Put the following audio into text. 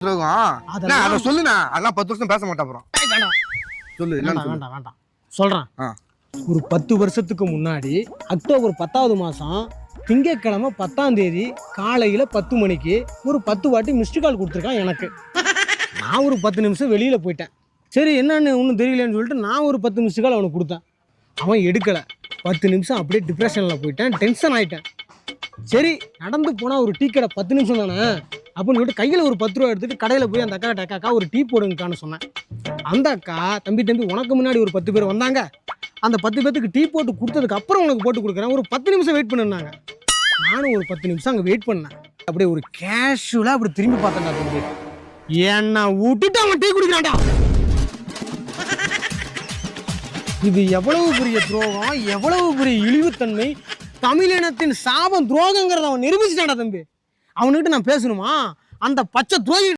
துரோகம் சொல்லுண்ணா, அதெல்லாம் 10 வருஷம் பேச மாட்டேன். அப்புறம் சொல்லு. வேண்டாம் சொல்றேன். ஒரு 10 வருஷத்துக்கு முன்னாடி அக்டோபர் 10வது மாசம் திங்கட்கிழமை 10ஆம் தேதி காலையில 10 மணிக்கு ஒரு 10 வாட்டி மிஸ்டு கால் கொடுத்துருக்கான் எனக்கு. நான் ஒரு 10 நிமிஷம் வெளியில போயிட்டேன். சரி என்னன்னு ஒன்றும் தெரியலன்னு சொல்லிட்டு நான் ஒரு 10 மிஸ்டு கால் அவனுக்கு கொடுத்தேன். அவன் எடுக்கலை. 10 நிமிஷம் அப்படியே டிப்ரெஷனில் போயிட்டேன், டென்ஷன் ஆகிட்டேன். சரி நடந்து போனால் ஒரு டீ கடை 10 நிமிஷம் தானே அப்படின்னு சொல்லிட்டு கையில் ஒரு 10 ரூபா எடுத்துகிட்டு கடையில் போய் அந்த அக்கா ஒரு டீ போடுங்கக்கான்னு சொன்னேன். அந்த அக்கா தம்பி உனக்கு முன்னாடி ஒரு 10 பேர் வந்தாங்க, அந்த 10 பேருக்கு டீ போட்டு கொடுத்ததுக்கு அப்புறம் உனக்கு போட்டு கொடுக்குறேன், ஒரு 10 நிமிஷம் வெயிட் பண்ணுனாங்க. நானும் ஒரு 10 நிமிஷம் அங்கே வெயிட் பண்ணேன். அப்படியே ஒரு கேஷுவலாக அப்படி திரும்பி பார்த்தேன்டா தம்பி, என்ன விட்டுட்டு அவன் டீ குடிக்கிறான்டா. இது எவ்வளவு பெரிய துரோகம், எவ்வளவு பெரிய இழிவுத்தன்மை, தமிழினத்தின் சாபம் துரோகங்கிறத அவன் நிரூபிச்சுட்டான்டா தம்பி. அவனுக்கிட்ட நான் பேசணுமா? அந்த பச்சை துரோகி